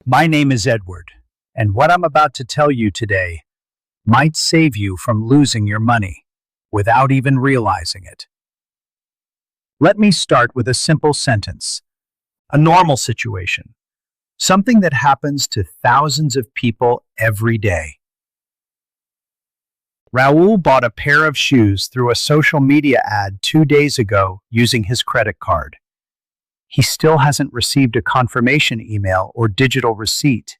My name is Edward, and what I'm about to tell you today might save you from losing your money without even realizing it. Let me start with a simple sentence. A normal situation. Something that happens to thousands of people every day. Raul bought a pair of shoes through a social media ad 2 days ago using his credit card. He still hasn't received a confirmation email or digital receipt.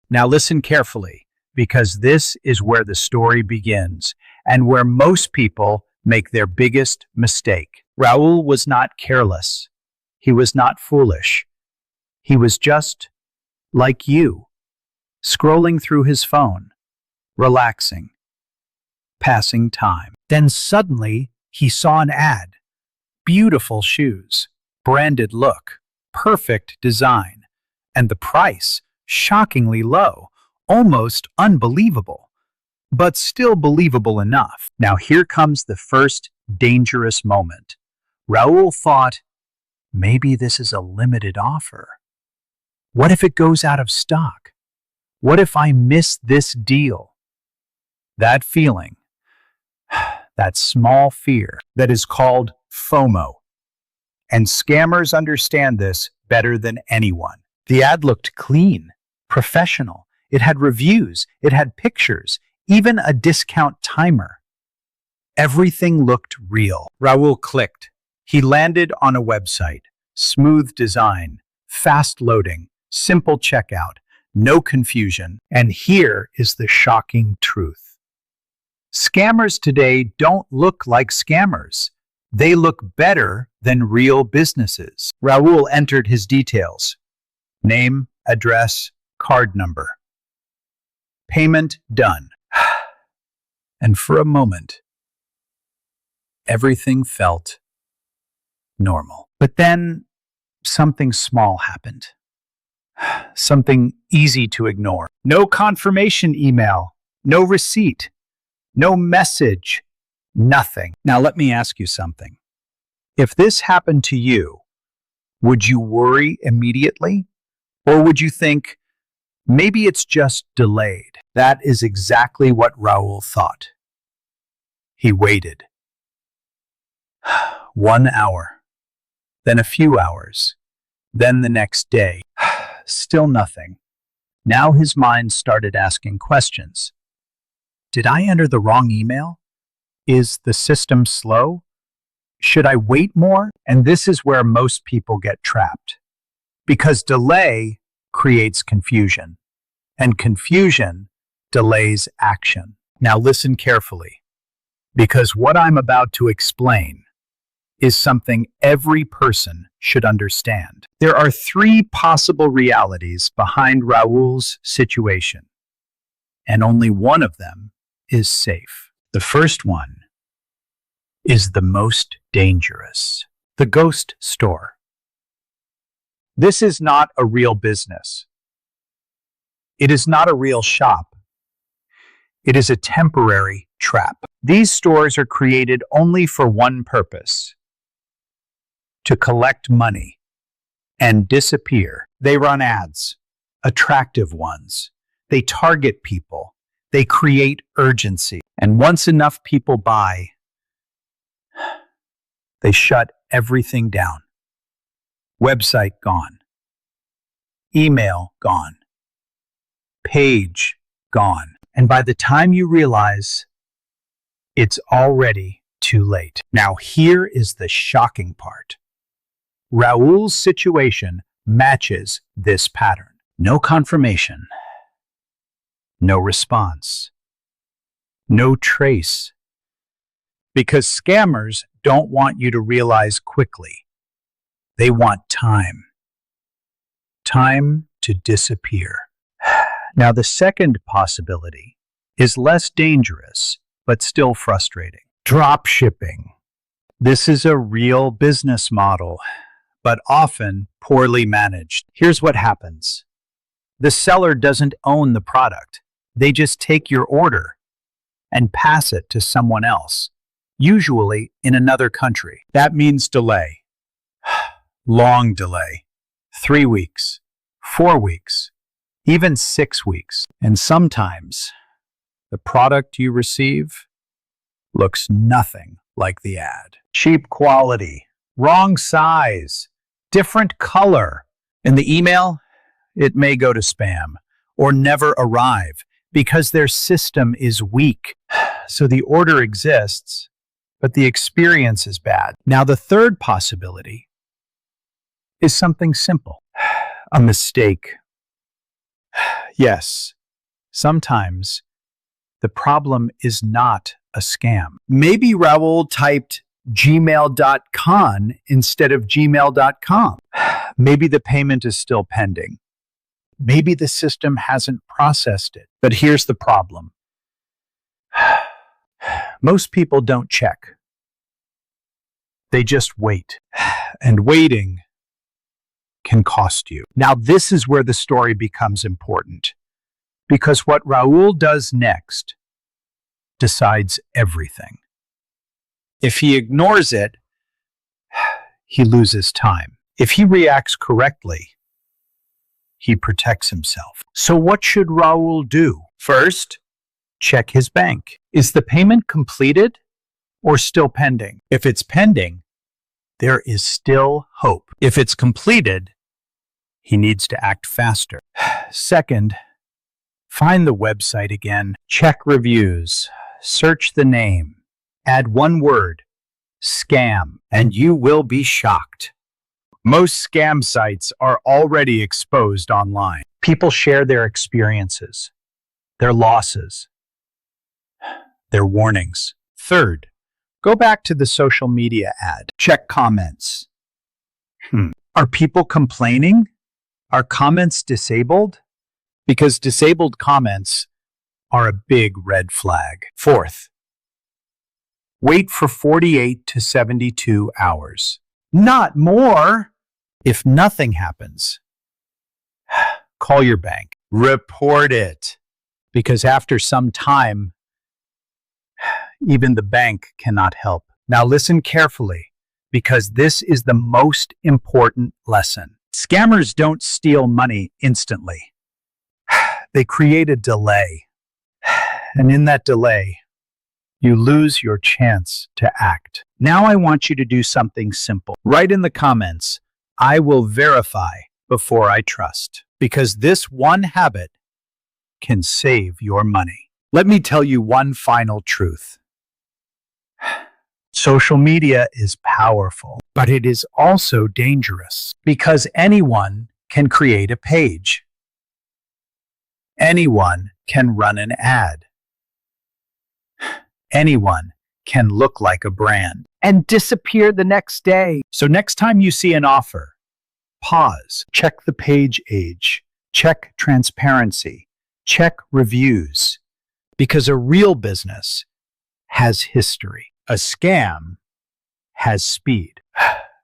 Now listen carefully, because this is where the story begins and where most people make their biggest mistake. Raul was not careless. He was not foolish. He was just like you, scrolling through his phone, relaxing, passing time. Then suddenly he saw an ad. Beautiful shoes, branded look, perfect design, and the price shockingly low, almost unbelievable, but still believable enough. Now here comes the first dangerous moment. Raul thought, maybe this is a limited offer. What if it goes out of stock? What if I miss this deal? That feeling, that small fear that is called FOMO. And scammers understand this better than anyone. The ad looked clean, professional. It had reviews, it had pictures, even a discount timer. Everything looked real. Raul clicked. He landed on a website. Smooth design, fast loading, simple checkout, no confusion. And here is the shocking truth. Scammers today don't look like scammers. They look better than real businesses. Raul entered his details. Name, address, card number. Payment done. And for a moment, everything felt normal. But then something small happened. Something easy to ignore. No confirmation email, no receipt, no message, nothing. Now let me ask you something. If this happened to you, would you worry immediately? Or would you think, maybe it's just delayed? That is exactly what Raul thought. He waited. 1 hour, then a few hours, then the next day. Still nothing. Now his mind started asking questions. Did I enter the wrong email? Is the system slow? Should I wait more? And this is where most people get trapped. Because delay creates confusion, and confusion delays action. Now listen carefully, because what I'm about to explain is something every person should understand. There are 3 possible realities behind Raul's situation, and only one of them is safe. The first one is the most dangerous. The ghost store. This is not a real business. It is not a real shop. It is a temporary trap. These stores are created only for one purpose: to collect money and disappear. They run ads, attractive ones. They target people. They create urgency. And once enough people buy, they shut everything down. Website gone. Email gone. Page gone. And by the time you realize, it's already too late. Now here is the shocking part. Raul's situation matches this pattern. No confirmation. No response. No trace. Because scammers don't want you to realize quickly. They want time. Time to disappear. Now, the second possibility is less dangerous, but still frustrating. Dropshipping. This is a real business model, but often poorly managed. Here's what happens. The seller doesn't own the product. They just take your order and pass it to someone else, usually in another country. That means delay. Long delay. 3 weeks, 4 weeks, even 6 weeks. And sometimes the product you receive looks nothing like the ad. Cheap quality, wrong size, different color. In the email, it may go to spam or never arrive because their system is weak. So the order exists, but the experience is bad. Now, the third possibility is something simple, a mistake. Yes, sometimes the problem is not a scam. Maybe Raul typed gmail.com instead of gmail.com. Maybe the payment is still pending. Maybe the system hasn't processed it. But here's the problem. Most people don't check. They just wait. And waiting can cost you. Now, this is where the story becomes important. Because what Raul does next decides everything. If he ignores it, he loses time. If he reacts correctly, he protects himself. So what should Raul do? First, check his bank. Is the payment completed or still pending? If it's pending, there is still hope. If it's completed, he needs to act faster. Second, find the website again. Check reviews. Search the name. Add one word, scam, and you will be shocked. Most scam sites are already exposed online. People share their experiences, their losses, their warnings. Third, go back to the social media ad. Check comments. Are people complaining? Are comments disabled? Because disabled comments are a big red flag. Fourth, wait for 48 to 72 hours. Not more. If nothing happens, call your bank. Report it. Because after some time, even the bank cannot help. Now listen carefully, because this is the most important lesson. Scammers don't steal money instantly. They create a delay. And in that delay, you lose your chance to act. Now I want you to do something simple. Write in the comments, I will verify before I trust. Because this one habit can save your money. Let me tell you one final truth. Social media is powerful, but it is also dangerous because anyone can create a page. Anyone can run an ad. Anyone can look like a brand and disappear the next day. So next time you see an offer, pause, check the page age, check transparency, check reviews, because a real business has history. A scam has speed.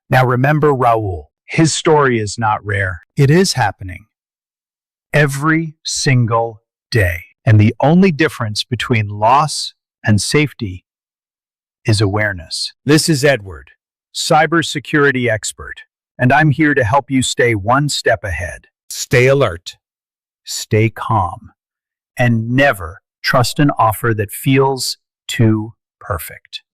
Now remember Raul, his story is not rare. It is happening every single day. And the only difference between loss and safety is awareness. This is Edward, cybersecurity expert, and I'm here to help you stay one step ahead. Stay alert, stay calm, and never trust an offer that feels too perfect.